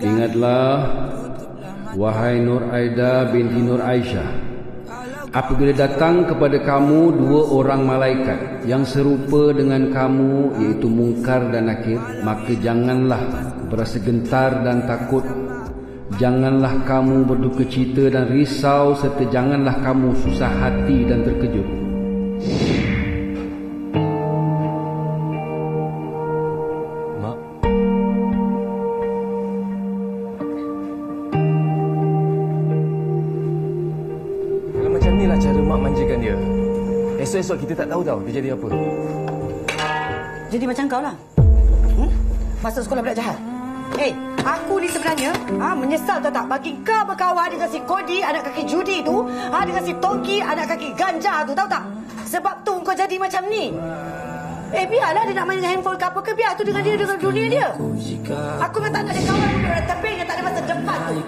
Ingatlah, wahai Nur Aida binti Nur Aisyah, apabila datang kepada kamu dua orang malaikat yang serupa dengan kamu, iaitu Munkar dan Nakir, maka janganlah berasa gentar dan takut. Janganlah kamu berduka cita dan risau, serta janganlah kamu susah hati dan terkejut. Esok kita tak tahu dia jadi apa. Jadi macam kau lah. Masuk sekolah budak jahat. Aku ni sebenarnya menyesal tahu tak bagi kau berkawan dengan si Kodi, anak kaki judi tu, dengan si Toki, anak kaki ganja tu, tahu tak? Sebab tu kau jadi macam ni. Biarlah dia nak main dengan handphone ke apa ke, biar tu dengan dia, dengan dunia dia. Aku memang tak nak dia kawan dengan orang teping yang tak ada masa depan tu.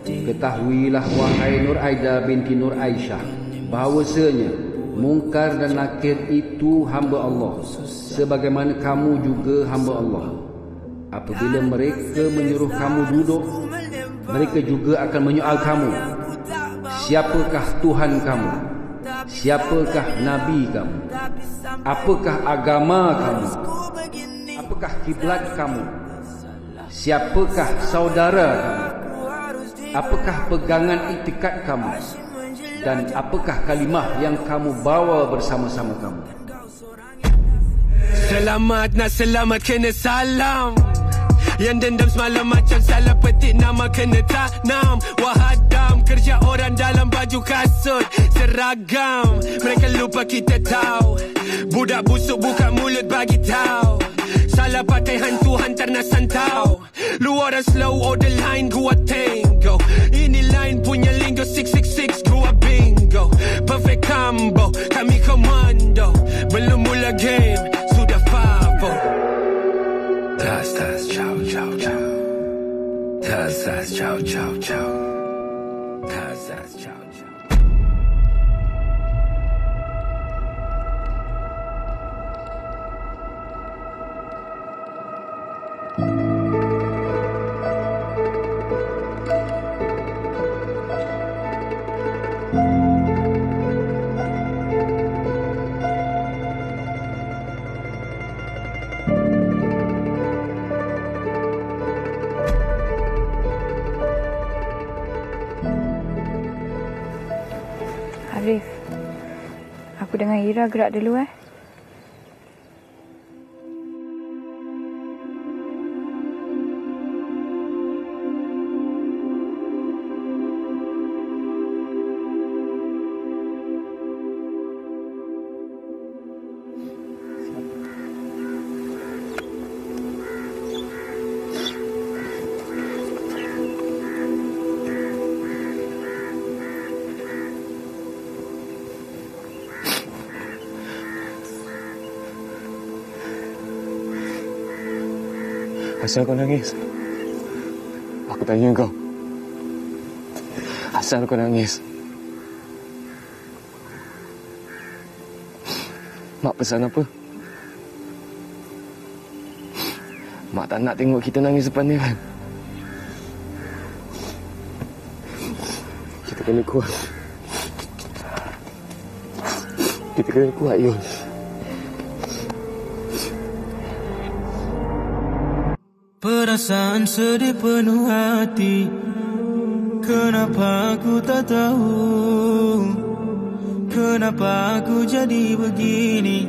Ketahuilah wahai Nur Aida binti Nur Aisyah, bahawasanya Munkar dan Nakir itu hamba Allah, sebagaimana kamu juga hamba Allah. Apabila mereka menyuruh kamu duduk, mereka juga akan menyoal kamu, siapakah Tuhan kamu? Siapakah Nabi kamu? Apakah agama kamu? Apakah kiblat kamu? Siapakah saudara kamu? Apakah pegangan iktikad kamu? Dan apakah kalimah yang kamu bawa bersama-sama kamu? Selamat nak selamat kena salam. Yang dendam semalam macam salah petik nama kena tanam. Wahadam kerja orang dalam baju kasut seragam. Mereka lupa kita tahu, budak busuk buka mulut bagi tahu. Salah pakai hantu hantar nak santau. Luar dan slow order line gua tango. Ini line punya lingo 666 gua bingo. Perfect combo kami komando. Belum mula game sudah favo. Tas tas ciao ciao ciao. Tas tas ciao ciao ciao. Tas tas ciao ciao. Arif, aku dengan Ira gerak dulu Asal kau nangis? Aku tanya kau. Asal kau nangis? Mak pesan apa? Mak tak nak tengok kita nangis depan dia kan? Kita kena kuat. Kita kena kuat, Yul. Perasaan sedih penuh hati. Kenapa aku tak tahu? Kenapa aku jadi begini?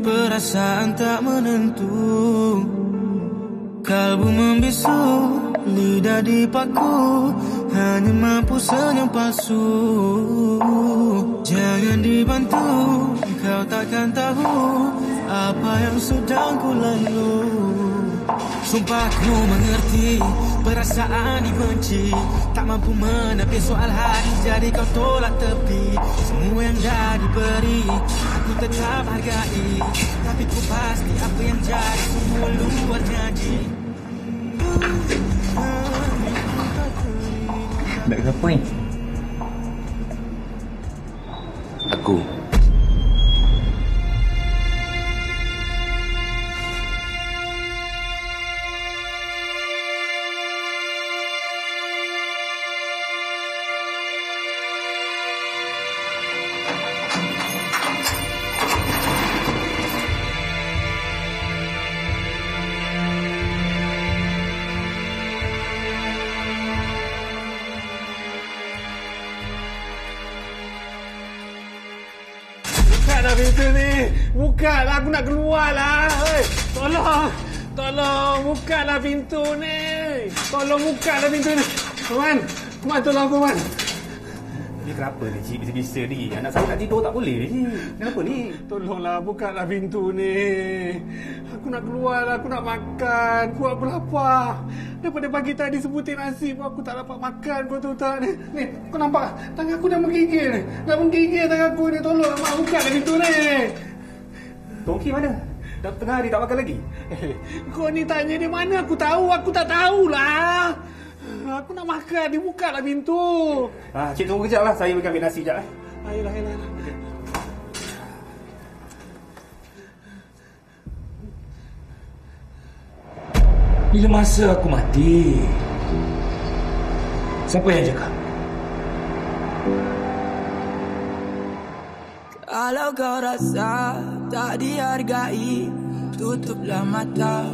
Perasaan tak menentu. Kalbu membisu, lidah dipaku, hanya mampu senyum palsu. Jangan dibantu, kau takkan tahu apa yang sedang ku lalui. Sumpah ku mengerti perasaan dibenci, tak mampu menepi soal hati, jadi kau tolak tepi semua yang dah diberi. Aku tetap hargai, tapi ku pasti apa yang jadi semua luar janji. Nak kenapa ni? Aku lah pintu ni. Buka lah, aku nak keluar lah. Hey, tolong buka lah pintu ni. Tolong buka lah pintu ni. Kuman, tolong aku, Man. Ni kenapa ni, Cik? Bisa-bisa ni. Anak saya nak tidur tak boleh ni. Kenapa ni? Tolonglah, buka lah pintu ni. Aku nak keluar lah, aku nak makan. Aku nak berlapar. Daripada pagi tadi sebutir nasi pun aku tak dapat makan. Kau tahu tak ni? Ni, kau nampak? Tangan aku dah menggigil ni. Dah menggigil tangan aku ni. Tolong, Mak, buka lah pintu ni. Tongki mana? Dah tengah hari tak makan lagi. Kau ni tanya di mana? Aku tahu, aku tak tahulah. Aku nak makan, dibuka lah pintu. Cik tunggu kejap lah. Saya pergi ambil nasi kejap. Ayolah. Bila masa aku mati, siapa yang jaga? Kalau kau rasa tak dihargai, tutuplah mata,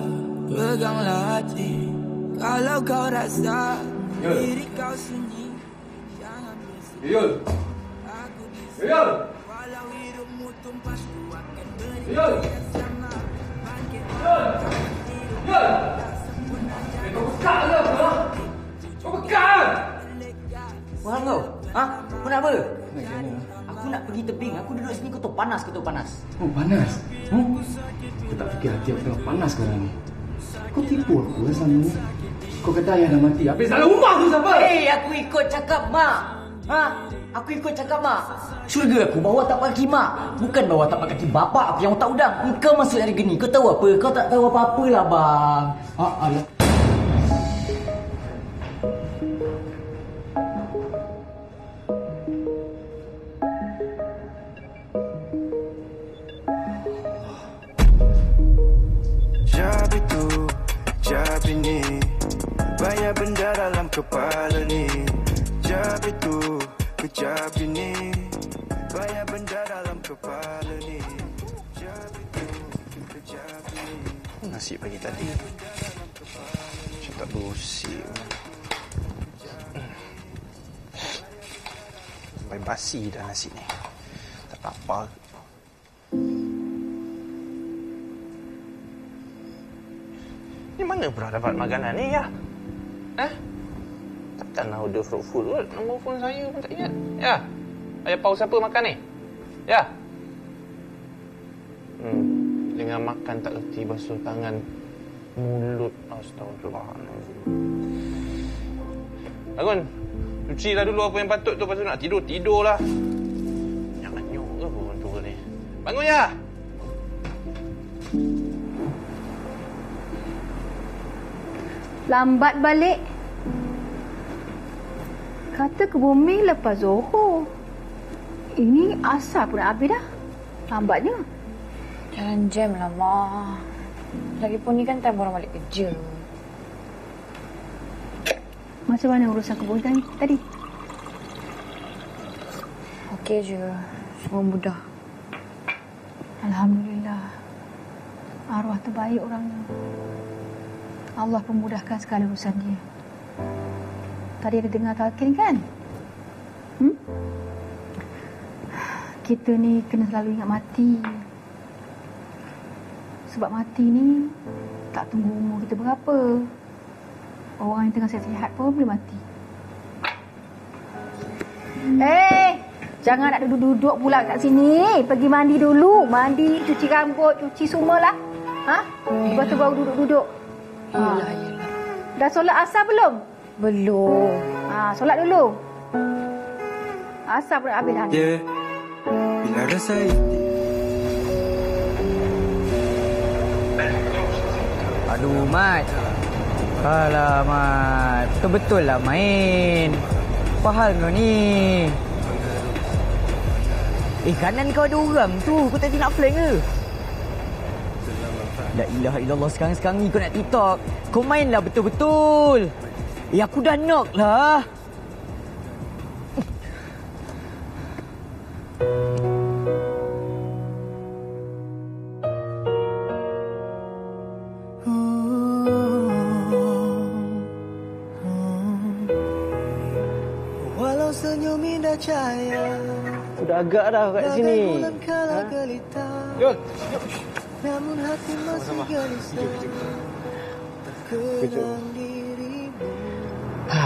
peganglah hati. Kalau kau rasa diri kau sunyi, jangan bersedih. Yul. Walau hidupmu tumpas, ku akan beri bersama. Yul. Kau buka ke apa? Kau buka! Wah kau, kau nak apa? Aku nak pergi tebing. Aku duduk sini, kau tahu panas ke tu panas? Oh, panas? Aku tak fikir hati aku tengah panas sekarang ni. Kau tipu aku lah selama ni. Kau kata ayah dah mati. Habis dalam rumah tu siapa? Aku ikut cakap mak. Aku ikut cakap mak. Syurga aku bawa tapak kaki mak. Bukan bawa tapak kaki bapak aku yang otak udang. Kau masuk hari gini. Kau tahu apa? Kau tak tahu apa-apa lah bang. Alah. Jawab ini, banyak benda dalam kepala ni. Jawab itu, kejap ini, banyak benda dalam kepala ni. Jawab itu, kejap ini. Nasi pagi tadi macam tak berusi. Sampai basi dah nasi ni. Tak lapar. Ni mana pula dapat makanan ni, ya? Takkan nak order fruit food kot. Nombor phone saya pun tak ingat. Ya? Ayah pau siapa makan ni? Ya? Dengan makan tak reti basuh tangan. Mulut. Astagfirullahaladzim. Bangun. Cucilah dulu apa yang patut tu. Lepas tu nak tidur. Tidurlah. Jangan nyok ke pun tu ni. Bangun, ya? Lambat balik. Kata ke bumi lepas Zohor. Ini asar pun nak habis dah. Lambatnya. Jalan jam lah, Mak. Lagipun ni kan time orang balik kerja. Macam mana urusan kebun tadi? Okey je. Semua mudah. Alhamdulillah. Arwah terbaik orangnya. Allah pemudahkan segala urusan dia. Tadi ada dengar talqin kan? Kita ni kena selalu ingat mati. Sebab mati ni tak tunggu umur kita berapa. Orang yang tengah sihat-sihat pun boleh mati. Jangan nak duduk-duduk pula kat sini. Pergi mandi dulu. Mandi, cuci rambut, cuci semualah. Lepas tu baru duduk-duduk. Yelah. Dah solat asar belum? Belum. Solat dulu. Asar pun habis dah. Bila rasa itu. Aduh, Mat. Alah, Mat. Betul-betul lah main. Apa hal kau ni? Kanan kau ada orang tu. Kau tak nak flank ke? La ilaha illallah, sekarang ni kau nak TikTok. Kau mainlah betul-betul. Aku dah knock lah. Walau senyum indah cahaya. dah agak dah kat sini. Yul.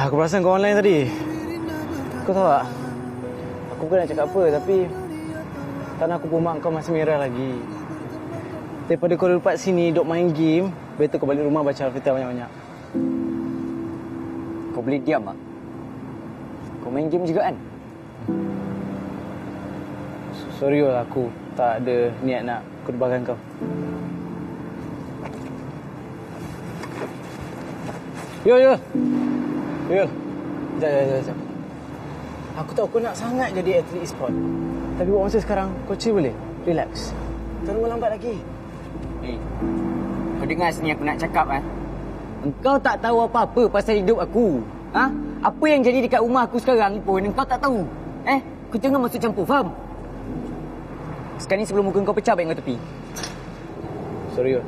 Aku perasan kau online tadi. Kau tahu tak? Aku bukan nak cakap apa, tapi tanah aku pun mak kau masih merah lagi. Daripada kau lepas sini duk main game, better kau balik rumah baca Al-Fatihah banyak-banyak. Kau boleh diam tak? Kau main game juga kan? Sorry lah, aku tak ada niat nak kurbankan kau. Yo. Sekejap. Aku tahu kau nak sangat jadi atlet e-sport. Tapi buat masa sekarang, kau chill boleh? Relax. Terlalu lambat lagi. Kau dengar sini aku nak cakap kan? Engkau tak tahu apa-apa pasal hidup aku. Ha? Apa yang jadi dekat rumah aku sekarang pun engkau tak tahu. Kau jangan masuk campur, faham? Sekarang ni sebelum muka kau pecah, baik kau tepi. Sorry.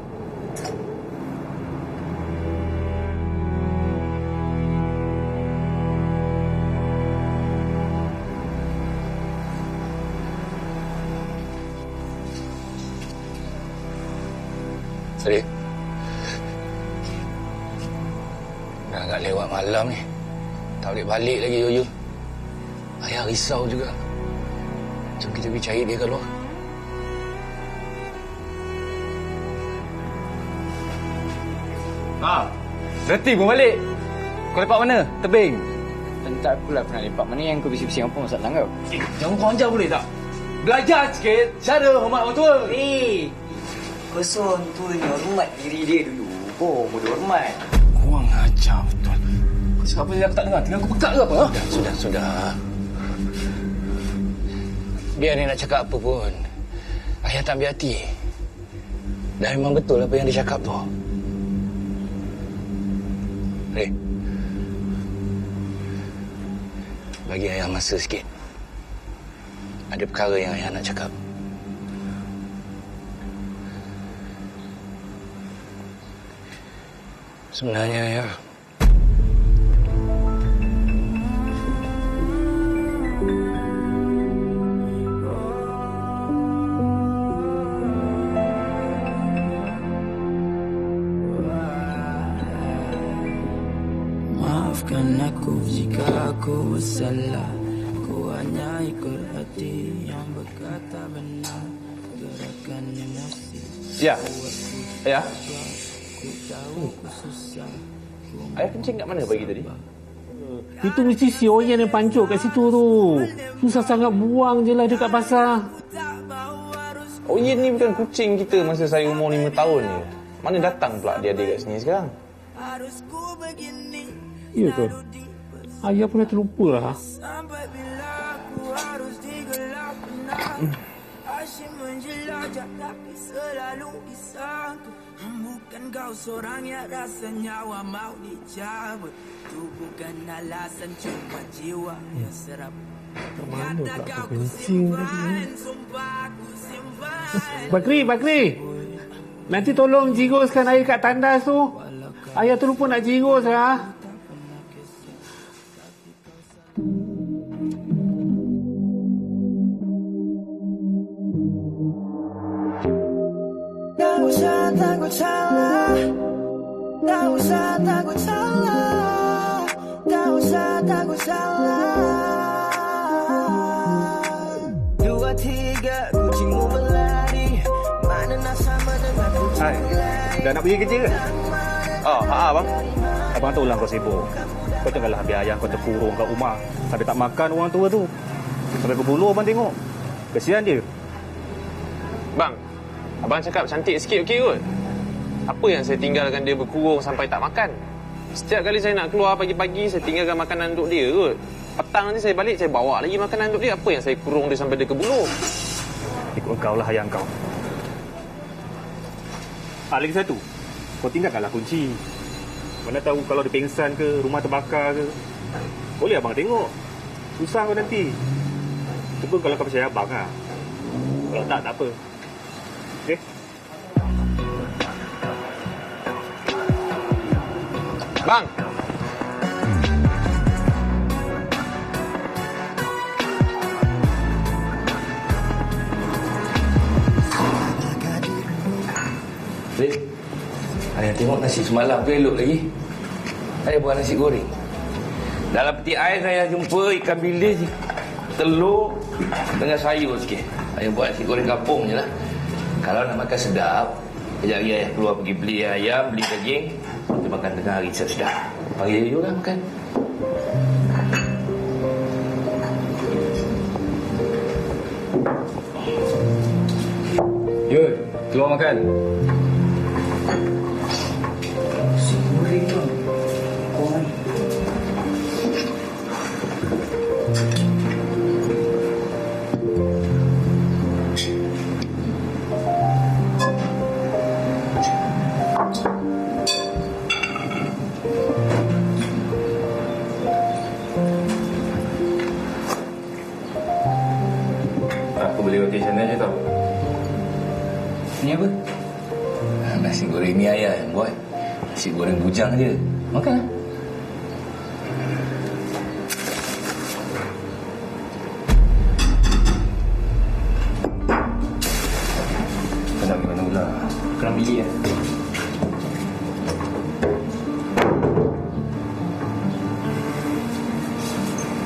Sorry. Dah agak lewat malam ni. Tak boleh balik lagi, Yoyo. Ayah risau juga. Jom kita pergi cari dia kat luar. Reti pun balik. Kau lepak mana? Tebing. Entah akulah pernah lepak mana yang kau bising-bising apa masalah kau. Jangan kau anjang boleh tak? Belajar sikit cara hormat orang tua. Kau suruh orang tua ni hormat diri dia dulu. Mudah hormat. Kurang ajar betul. Kau cakap apa yang aku tak dengar? Tinggal aku pekat ke apa? Sudah. Biar dia nak cakap apa pun, ayah tak ambil hati. Dan memang betul apa yang dia cakap tu. Bagi ayah masa sikit. Ada perkara yang ayah nak cakap. Sebenarnya ayah, maafkan aku jika aku bersalah. Ku hanya ikut hati yang berkata benar. Gerakan emosi. Ya. Ayah kencing kat mana pagi tadi? Itu mesti si Oyen yang pancuk kat situ tu. Susah sangat buang je lah dekat pasar. Oyen ni bukan kucing kita masa saya umur 5 tahun ni. Mana datang pula dia kat sini sekarang? Ya ke? Ayah pun dah terlupa lah. Bukan kau seorang yang rasa nyawa mau dicabut. Itu bukan alasan, cuma jiwa yang serap. Mana pula kau kencing tadi? Bakri. Nanti tolong jiruskan air kat tandas tu. Ayah terlupa nak jirus lah. Tak usah takut salah. Tak usah takut salah. Tak usah takut salah. 2, 3 kucingmu berlari. Mana nak sama dengan kucing lain. Dah nak pergi kerja ke? Bang. Abang tahu lah kau sibuk. Kau janganlah biar ayah kau terkurung kat rumah sampai tak makan orang tua tu. Sampai berbulu abang tengok. Kesian dia. Bang, abang cakap cantik sikit okey kot. Apa yang saya tinggalkan dia berkurung sampai tak makan? Setiap kali saya nak keluar pagi-pagi, saya tinggalkan makanan untuk dia kot. Petang nanti saya balik, saya bawa lagi makanan untuk dia. Apa yang saya kurung dia sampai dia kebulung? Ikut kau lah ayah kau. Lagi satu. Kau tinggalkanlah kunci. Mana tahu kalau dia pengsan ke, rumah terbakar ke. Boleh abang tengok. Susah kau nanti. Itu pun kalau kau percaya abang lah. Kalau tak apa. Okey? Bang! tengok nasi semalam tu elok lagi. Saya buat nasi goreng. Dalam peti air saya jumpa ikan bilis, telur dengan sayur sikit. Saya buat nasi goreng kampung je lah. Kalau nak makan sedap, kejap lagi ayah keluar pergi beli ayam, beli daging. Kita makan tengah hari sedap. Panggil Yoyo lah makan. Yud, keluar makan. Nasi goreng tu. Korang. Aku beli roti sana je tau. Ni apa? Nasi goreng ni ayah yang buat. Nasi goreng bujang je. Makan lah. Kau nak pergi mana pula? Kena beli lah.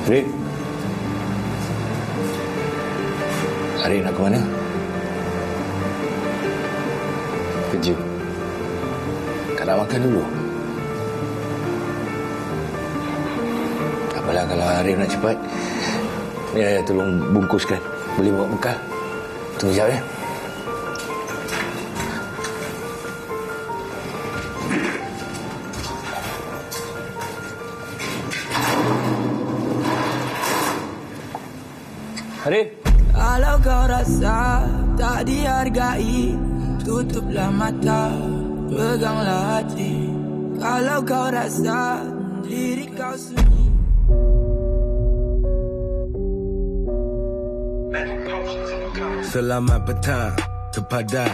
Arif. Arif nak ke mana? Kerja. Kau nak makan dulu? Tak apalah kalau Arif nak cepat. Ni ayah tolong bungkuskan. Boleh bawa bekal. Tunggu sekejap ya. Arif. Kalau kau rasa tak dihargai, tutuplah mata, peganglah hati. Kalau kau rasa diri kau sunyi. Selamat petang kepada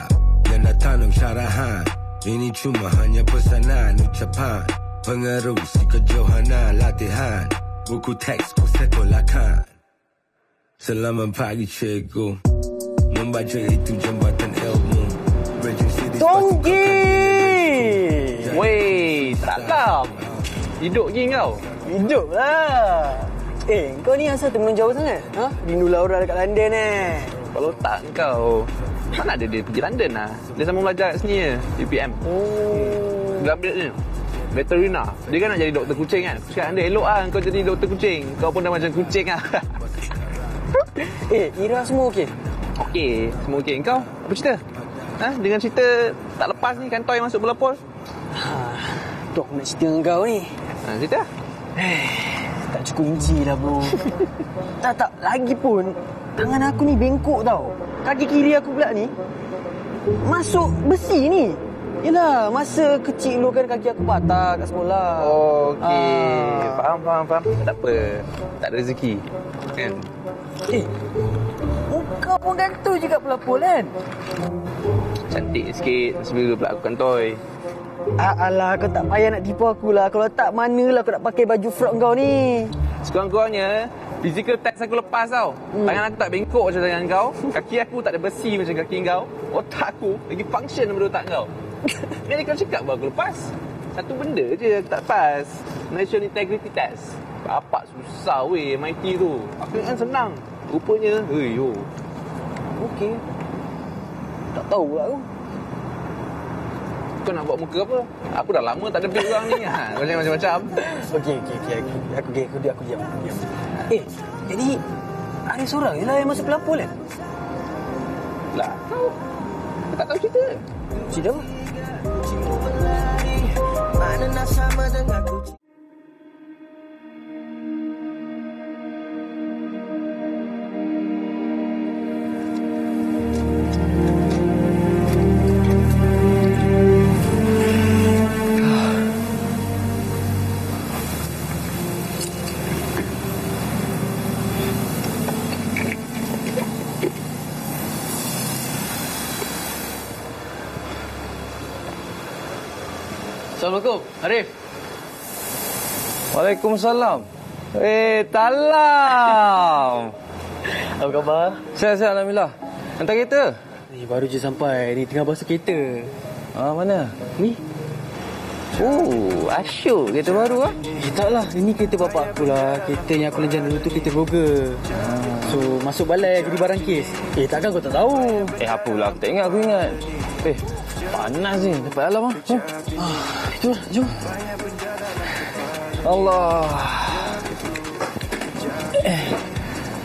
yang datang syarahan. Ini cuma hanya pesanan ucapan, pengerusi kejohanan latihan, buku teks ku sekolahkan. Selamat pagi cikgu, membaca itu jambatan ilmu. Tonggi! Weh, takam. Hidup lagi kau? Hidup lah. Kau ni asal temen jauh sangat? Ha? Rindu Laura dekat London Kalau tak kau, mana ada dia pergi London lah. Dia sama belajar kat sini je, UPM. Graduate ni, veterina. Dia kan nak jadi doktor kucing kan. Aku cakap, dia elok lah kau jadi doktor kucing. Kau pun dah macam kucing lah. Ira semua okey? Okey, semua okey. Kau, apa cerita? Ha? Dengan cerita tak lepas ni, kantoi masuk bola pol. Tu aku nak cerita dengan kau ni. Cerita? Tak cukup inci dah bro. Tak, lagi pun tangan aku ni bengkok tau. Kaki kiri aku pula ni masuk besi ni. Yelah, masa kecil dulu kan kaki aku patah kat sekolah. Okey, faham. Tak apa, tak ada rezeki kan. Kau pun gantung je kat pelapor kan. Cantik sikit sebelum pula aku kantoi. Alah, kau tak payah nak tipu aku lah. Kalau tak, manalah aku nak pakai baju frog kau ni. Sekurang-kurangnya physical test aku lepas tau. Tangan aku tak bengkok macam tangan kau. Kaki aku tak ada besi macam kaki kau. Otak aku lagi function daripada otak kau. Bila kau cakap baru aku lepas. Satu benda je aku tak lepas. National Integrity Test. Bapak susah weh MIT tu. Aku kan senang. Rupanya Okey. Tak tahu pula aku. Kau nak buat muka apa? Aku dah lama tak ada pergi orang ni. Macam-macam. Okey. Aku diam. Jadi Arif seorang je lah yang masuk pelapor kan? Lah, kau tak tahu cerita. Cerita apa? Mana nak sama dengan aku. Assalamualaikum, Arif. Waalaikumsalam. Talam. Apa khabar? Sihat, alhamdulillah. Hantar kereta? Baru je sampai. Ni tengah basuh kereta. Mana? Ni. Oh, asyuk kereta baru ah. Taklah, ini kereta bapak aku lah. Kereta yang aku lenjan dulu tu kereta broker. So, masuk balai jadi barang kes. Takkan kau tak tahu? Apalah, aku tak ingat, aku ingat. Panas ni, dapat alam ah. Itulah, jom. Allah.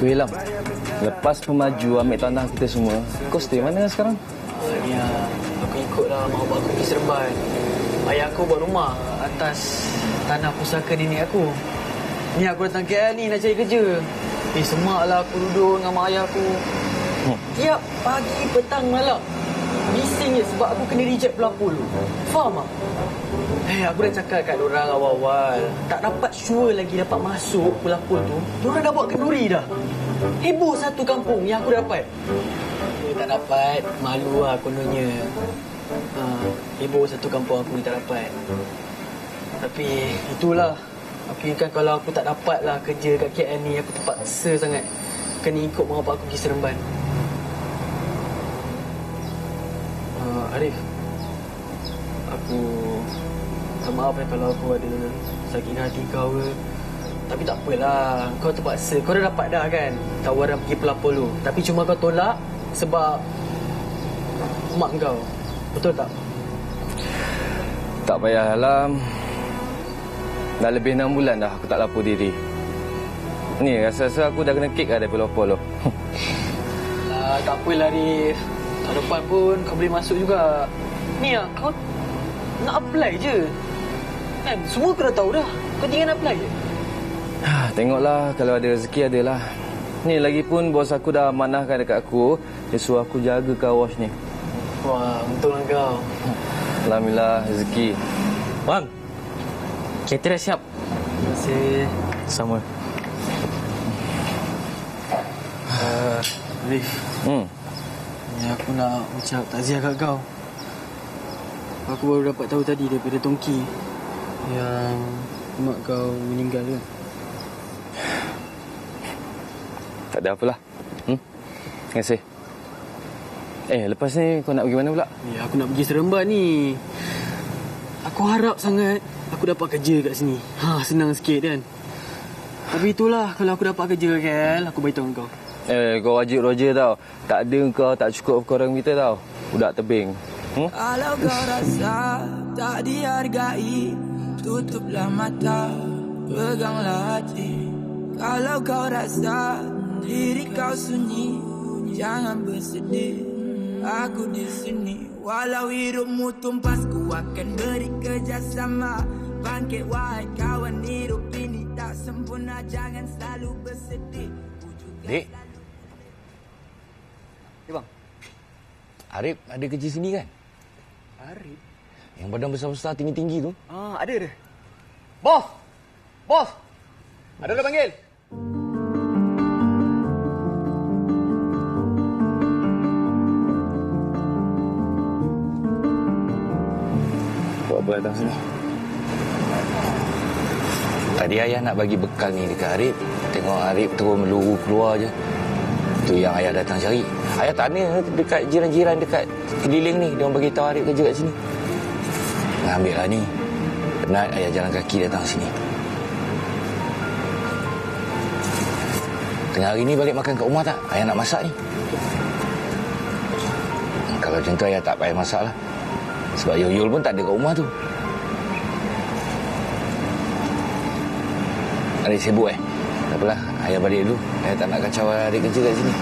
Wilam, lepas pemaju ambil tanah kita semua, kau stay mana sekarang? Ya, aku ikutlah mak bapak aku pergi Seremban. Ayah aku buat rumah atas tanah pusaka nenek aku. Ni aku datang KL ni nak cari kerja. Semaklah aku duduk dengan mak ayah aku. Tiap pagi, petang, malam. Bising je sebab aku kena reject pelapul tu. Faham tak? Aku dah cakap kat diorang awal-awal. Tak dapat sure lagi dapat masuk pelapul tu. Diorang dah buat kenduri dah. Heboh satu kampung yang aku dapat. Tak dapat, malu lah kononnya. Heboh satu kampung aku ni tak dapat. Tapi itulah. Aku ingatkan kalau aku tak dapat lah kerja kat KL ni, aku terpaksa sangat kena ikut mak bapak aku pergi Seremban. Arif, aku minta maaf kalau aku ada sakit hati kau ke. Tapi tak apalah, kau terpaksa. Kau dah dapat dah kan tawaran pergi pelapor tu. Tapi cuma kau tolak sebab mak kau. Betul tak? Tak payah Alam. Dah lebih 6 bulan dah aku tak lapor diri. Ni rasa-rasa aku dah kena kick lah dari pelapor tu. Tak apalah Arif. Tahun depan pun kau boleh masuk juga. Ni lah, kau nak apply je. Kan, semua kau dah tahu dah. Kau tinggal apply je. Tengoklah, kalau ada rezeki adalah. Ni lagi pun bos aku dah amanahkan dekat aku. Dia suruh aku jaga car wash ni. Wah, untung lah kau. Alhamdulillah, rezeki. Bang, kereta dah siap. Terima kasih. Sama. Arif. Ni aku nak ucap takziah kat kau. Aku baru dapat tahu tadi daripada Tongki yang mak kau meninggal kan. Tak ada apalah. Terima kasih. Lepas ni kau nak pergi mana pula? Aku nak pergi Seremban ni. Aku harap sangat aku dapat kerja kat sini. Senang sikit kan. Tapi itulah, kalau aku dapat kerja kan, aku beritahu kau. Kau wajib Roger tau. Tak ada kau tak cukup korang kita tau. Budak tebing. Kalau kau rasa tak dihargai, tutuplah mata, peganglah hati. Kalau kau rasa diri kau sunyi, jangan bersedih. Aku di sini, walau hidupmu tumpas, ku akan beri kerjasama. Bangkit wahai kawan, hidup ini tak sempurna, jangan selalu bersedih. Dek. Bang. Arif ada kerja sini kan? Arif? Yang badan besar-besar tinggi-tinggi tu. Ada dah. Bos! Bos! Ada dah panggil? Buat apa datang sini? Tadi ayah nak bagi bekal ni dekat Arif. Tengok Arif terus meluru keluar je. Tu yang ayah datang cari. Ayah tanya dekat jiran-jiran dekat keliling ni. Dia orang bagi tahu Arif kerja kat sini. Ambil lah ni. Penat ayah jalan kaki datang sini. Tengah hari ni balik makan kat rumah tak? Ayah nak masak ni. Kalau macam tu ayah tak payah masak lah. Sebab Yoyol pun tak ada kat rumah tu. Adik sibuk Tak apalah, ayah balik dulu. Ayah tak nak kacau adik kerja kat sini.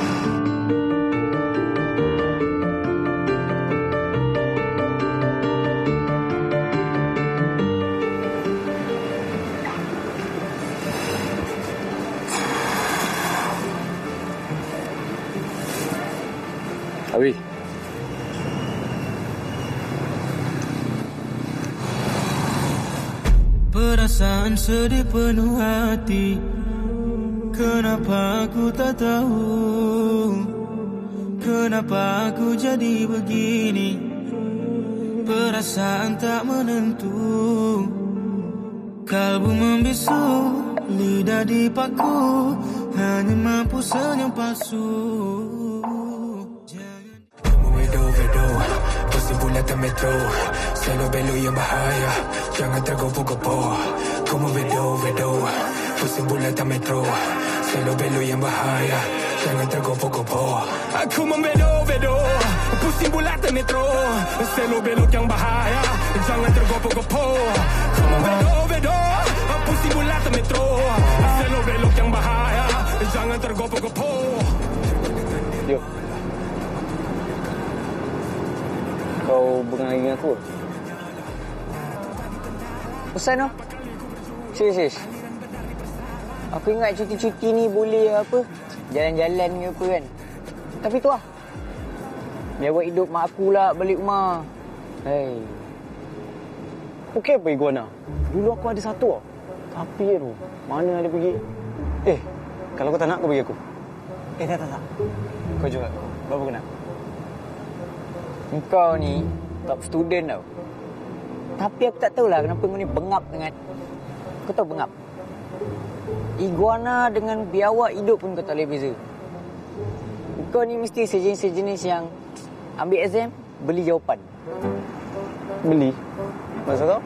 Abi. Perasaan sedih penuh hati, kenapa aku tak tahu, kenapa aku jadi begini. Perasaan tak menentu, kalbu membisu, lidah dipaku, hanya mampu senyum palsu. Jangan bulatan metro. Selalu belok yang bahaya, jangan tergopoh-gopoh. Kau membedo-bedo, pusing bulatan metro. Selalu belok yang bahaya, jangan tergopoh-gopoh. Aku membedo-bedo, pusing bulatan metro. Selalu belok yang bahaya, jangan tergopoh-gopoh. Kau membedo-bedo, pusing bulatan metro. Selalu belok yang bahaya, jangan tergopoh-gopoh. Yo. Kau bengang lagi dengan aku? Pesan tu. Serius. Aku ingat cuti-cuti ni boleh apa, jalan-jalan ke apa kan. Tapi tu lah. Biar buat hidup mak aku lah balik rumah. Hei. Okey apa iguana? Dulu aku ada satu tau. Tapi tu, mana ada pergi? Kalau kau tak nak, kau bagi aku. Tak. Kau juga. Berapa kena? Engkau ni top student tau. Tapi aku tak tahulah kenapa kau ni bengap dengan... Kau tahu bengap? Iguana dengan biawak hidup pun kau tak boleh beza. Kau ni mesti sejenis-sejenis yang ambil exam, beli jawapan. Beli? Maksud kau?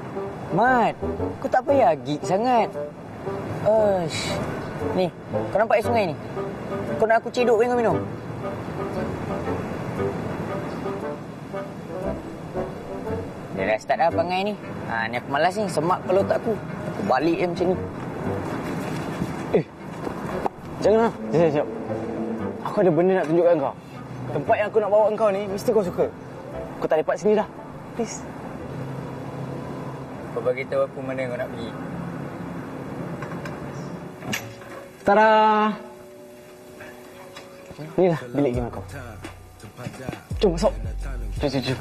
Mat, kau tak payah geek sangat. Ni, kau nampak air sungai ni? Kau nak aku cedok kau minum? Dia dah start dah perangai ni. Ni aku malas ni. Semak kalau tak aku. Aku balik je macam ni. Janganlah. Sekejap. Aku ada benda nak tunjukkan kau. Tempat yang aku nak bawa kau ni, mesti kau suka. Kau tak lepak sini dah. Please. Kau bagi tahu aku mana kau nak pergi. Tada! Inilah bilik game kau. Jom masuk. Jom.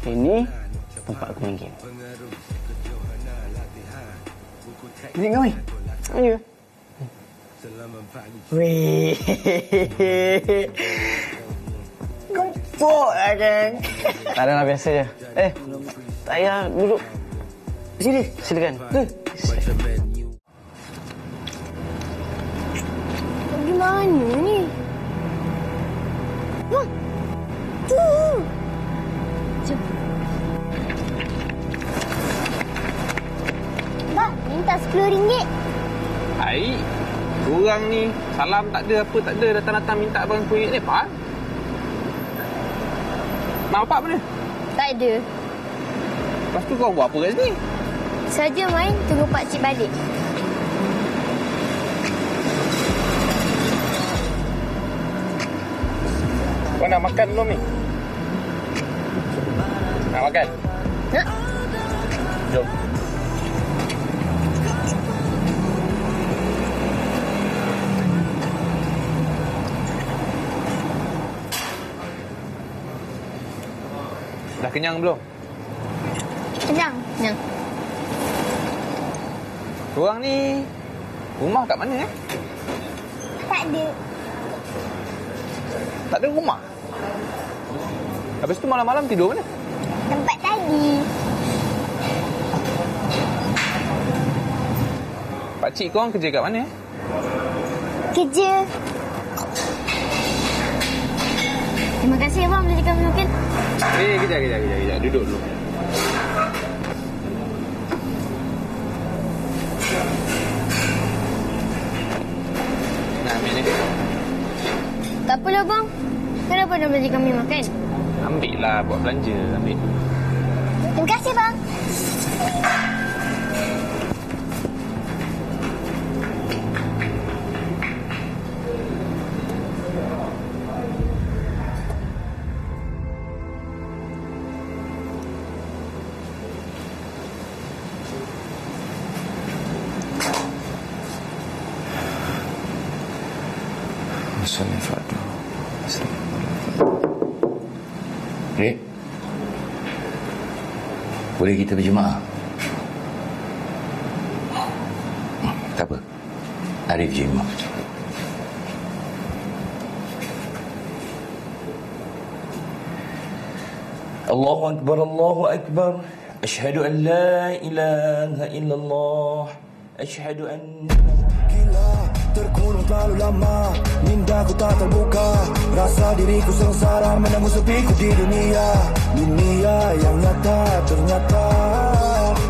Ini tempat aku main game. Bilik kau ni? Ya. Weh. Kumpul lah kan? Tak adalah, biasa je. Tak payah duduk. Sini, silakan. Pergi mana ni? Wah, tu. Jom. Bang, minta RM10. Baik. Korang ni salam tak ada, apa tak ada, datang-datang minta abang RM10 ni apa? Mak bapak mana? Tak ada. Lepas tu korang buat apa kat sini? Saja main, tunggu pakcik balik. Kau nak makan belum ni? Nak makan? Nak. Jom. Dah kenyang belum? Kenyang. Korang ni rumah kat mana Tak ada. Tak ada rumah? Habis tu malam-malam tidur mana? Tempat tadi. Pakcik korang kerja kat mana Kerja. Terima kasih abang belikan makan. Kejap. Duduk dulu. Nah, ambil ni. Tak apalah bang. Kenapa nak beli kami makan? Ambil lah buat belanja. Ambil. Terima kasih bang. Rik, boleh kita berjemaah? Tak apa, Arif jemaah. Allahu Akbar, Allahu Akbar. Ashhadu an la ilaha illallah. Ashhadu an terkurung terlalu lama, mindaku tak terbuka. Rasa diriku sengsara menanggung sepiku di dunia. Dunia yang nyata ternyata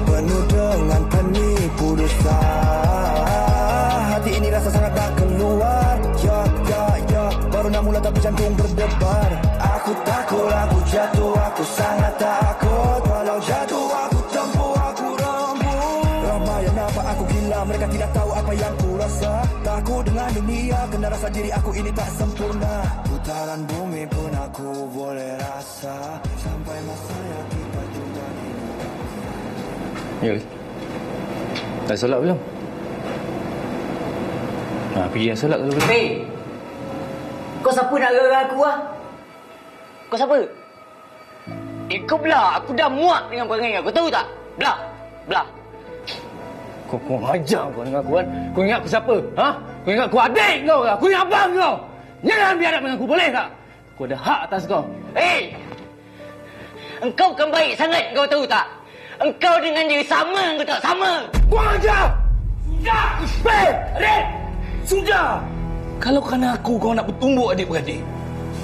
penuh dengan penipu dusta. Hati ini rasa sangat tak keluar. Ya, baru nak mula tapi jantung berdebar. Aku takut, aku jatuh, aku sangat takut. Walau jatuh aku tempuh, aku rembuh. Ramai yang nampak aku gila, mereka tidak tahu apa yang ku rasa. Takut dengan dunia, kena rasa diri aku ini tak sempurna. Putaran bumi pun aku boleh rasa. Sampai masanya kita jumpa di Ya, dah solat belum? Pergi yang solat kalau boleh. Hei! Kau siapa nak gerak aku ah? Kau siapa? Kau belah. Aku dah muak dengan perangai kau. Tahu tak? Belah. Kau ajar kau dengan aku kan? Kau ingat aku siapa? Ha? Kau ingat aku adik kau ke? Aku ingat abang kau? Jangan biadab dengan aku, boleh tak? Kau ada hak atas kau. Hei! Engkau kan baik sangat, kau tahu tak? Engkau dengan dia sama, kau tak sama. Kau ajar! Sudah! Hei! Adik! Sudah! Kalau kerana aku kau nak bertumbuk adik-beradik,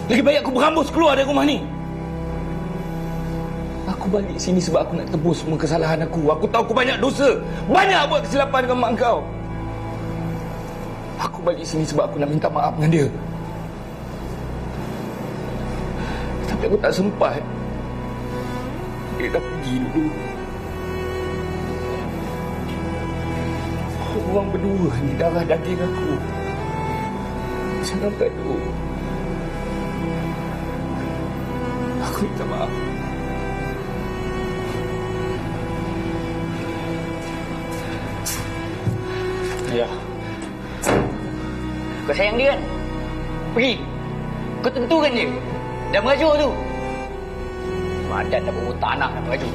lagi baik aku berambus keluar dari rumah ni. Aku balik sini sebab aku nak tebus semua kesalahan aku. Aku tahu aku banyak dosa. Banyak buat kesilapan dengan mak kau. Aku balik sini sebab aku nak minta maaf dengan dia. Tapi aku tak sempat. Dia dah pergi dulu. Orang berdua ni darah daging aku. Jangan gaduh. Aku minta maaf. Ya. Kau sayang dia kan? Pergi. Kau tentukan dia. Dah merajuk tu. Badan dah berbau tanah dah merajuk.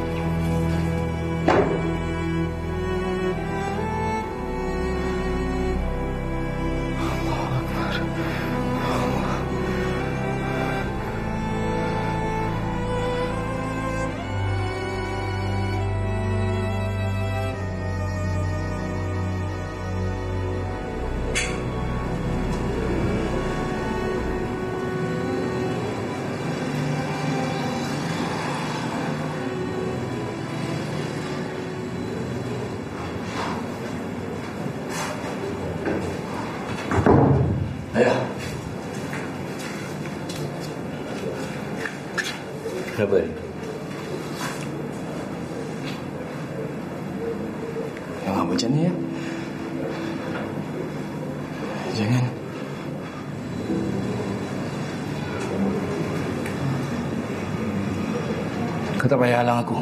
Kenapa ni? Jangan macam ni ya. Jangan. Kau tak payah halang aku.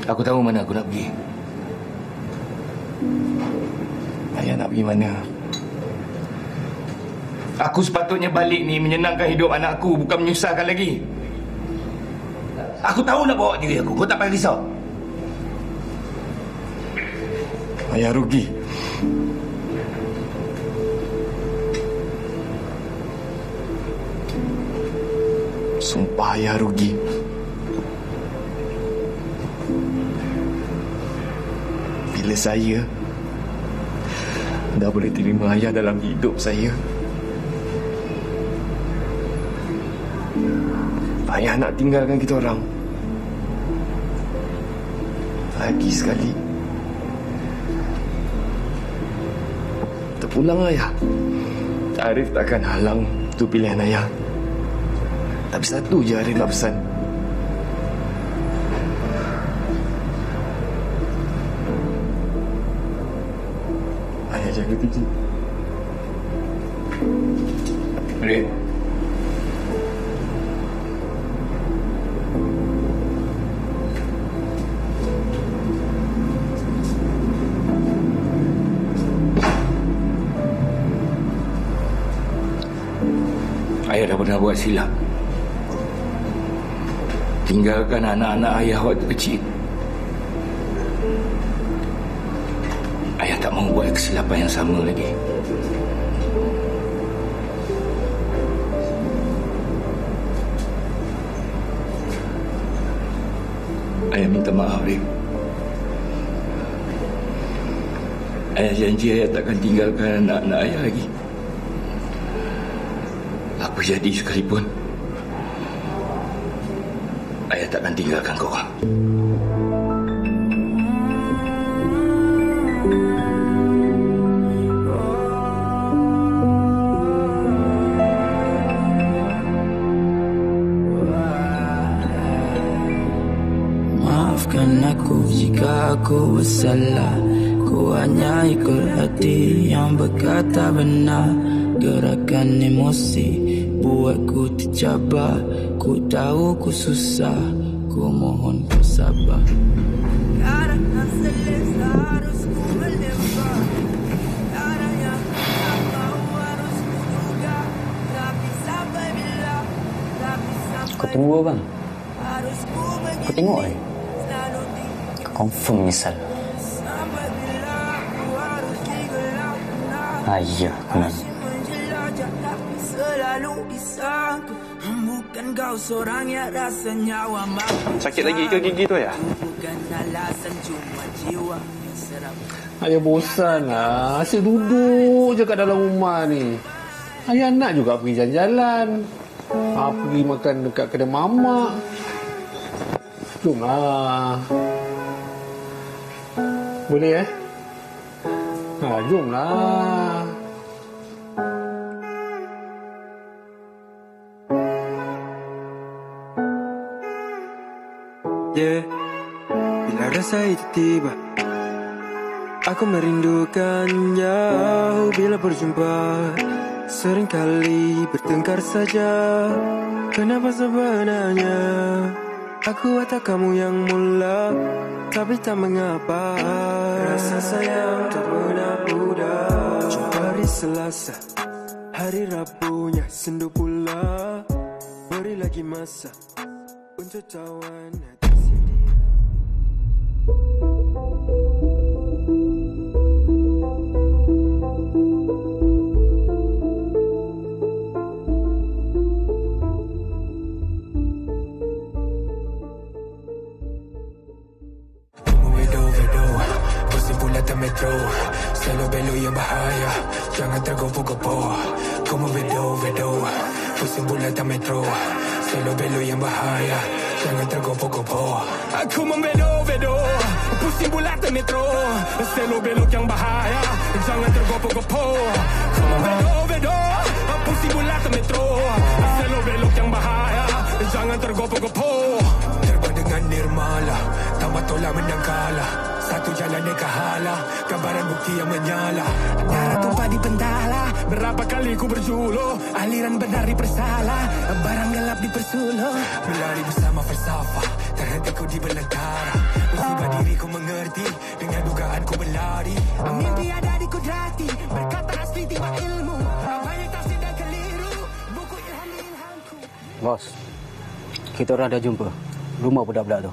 Aku tahu mana aku nak pergi. Ayah nak pergi mana? Aku sepatutnya balik ni menyenangkan hidup anak aku, bukan menyusahkan lagi. Aku tahu nak bawa diri aku. Kau tak payah risau. Ayah rugi. Sumpah ayah rugi. Bila saya dah boleh terima ayah dalam hidup saya, ayah nak tinggalkan kita orang. Lagi sekali. Terpulang ayah. Arif takkan halang. Itu pilihan ayah. Tapi satu je Arif nak pesan. Ayah jaga Tiji. Arif. Ayah dah pernah buat silap. Tinggalkan anak-anak ayah waktu kecil. Ayah tak mahu buat kesilapan yang sama lagi. Ayah minta maaf, Rik. Ayah janji ayah takkan tinggalkan anak-anak ayah lagi. Apa jadi sekalipun, ayah takkan tinggalkan kau. Maafkan aku jika aku bersalah. Ku hanya ikut hati yang berkata benar. Gerakan emosi buatku tercabar. Ku tahu ku susah, ku mohon kau sabar. Kau tunggu bang. Kau tengok kau confirm menyesal. Ya, benar. Sakit lagi ke gigi tu, Ayah? Ayah bosan lah. Asyik duduk je kat dalam rumah ni. Ayah nak juga pergi jalan-jalan. Pergi makan dekat kedai mamak. Jomlah. Boleh jomlah. Bila rasa itu tiba, aku merindukannya. Bila berjumpa, seringkali bertengkar saja. Kenapa sebenarnya aku atau kamu yang mula? Tapi tak mengapa, rasa sayang tak pernah pudar. Jumpa hari Selasa, hari Rabunya sendu pula. Beri lagi masa untuk tawan hati sedia. Metro, selalu belok yang bahaya, jangan tergopoh-gopoh. Kau mau vedo, pusing bulatan metro, selalu belok yang bahaya, jangan tergopoh-gopoh. Aku mau vedo, pusing bulatan metro, selalu belok yang bahaya, jangan tergopoh-gopoh. Kau mau vedo, pusing bulatan metro, selalu belok yang bahaya, jangan tergopoh-gopoh. Terbang dengan nirmala, tamat tolak menang kalah. Satu jalan ke hala, gambaran bukti yang menyala. Darah tumpah di pentala, berapa kali ku berjuluh. Aliran benar dipersalah, barang gelap dipersuluh. Berlari bersama falsafah, terhenti ku di belantara. Musibah diri ku mengerti, dengan dugaan ku berlari. Mimpi ada di kudrati, berkata asli tiba ilmu. Banyak tafsir dan keliru, buku ilham di ilhamku. Bos, kita orang dah jumpa rumah budak-budak tu.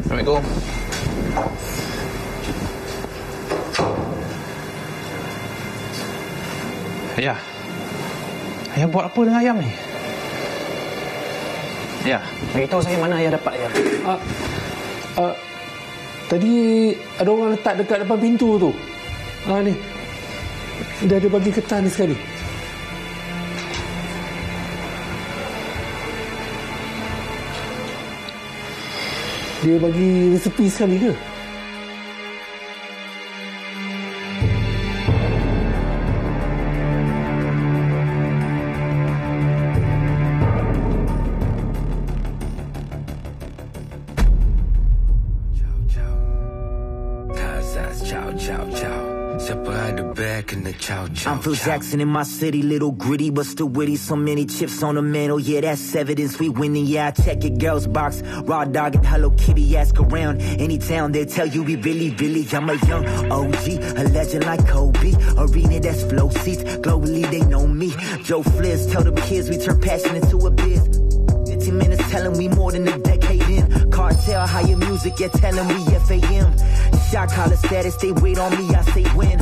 Assalamualaikum. Ayah buat apa dengan ayam ni? Ayah, beritahu saya mana ayah dapat ayam. Tadi ada orang letak dekat depan pintu tu. Ni. Dia ada bagi ketan ni sekali. Dia bagi resepi sekali ke? Ciao, ciao. Siapa had the back and the chow chow. I'm Phil Jackson in my city, little gritty but still witty. So many chips on the mantle, yeah, that's evidence we winning. Yeah, I check your girl's box, raw dog and Hello Kitty. Ask around any town, they'll tell you we really, really. I'm a young OG, a legend like Kobe. Arena that's flow seats, globally they know me. Joe Fliz, tell them kids we turn passion into a biz. 15 minutes telling we more than a decade in. Cartel, higher music, yeah, telling we FAM. Shot collar status, they wait on me, I say when.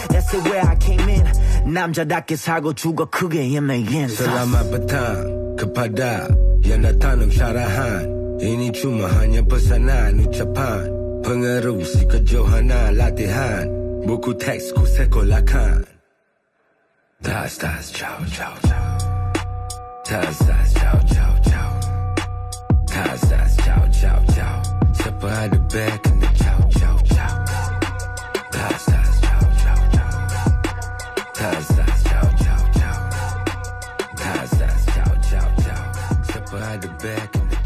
That's it where I came in. 남자답게 살고 죽어 크게 예매인. Selamat petang kepada yang datang dalam syarahan. Ini cuma hanya pesanan ucapan. Pengerusi kejohanan latihan. Buku teks ku sekolahkan. Tas chow chow chow. Tas chow chow chow. Tas chow chow chow. Siapa ada back and the chow chow chow. Tas chow chow chow. Tas chow chow chow. Tas chow chow chow. Siapa ada back and the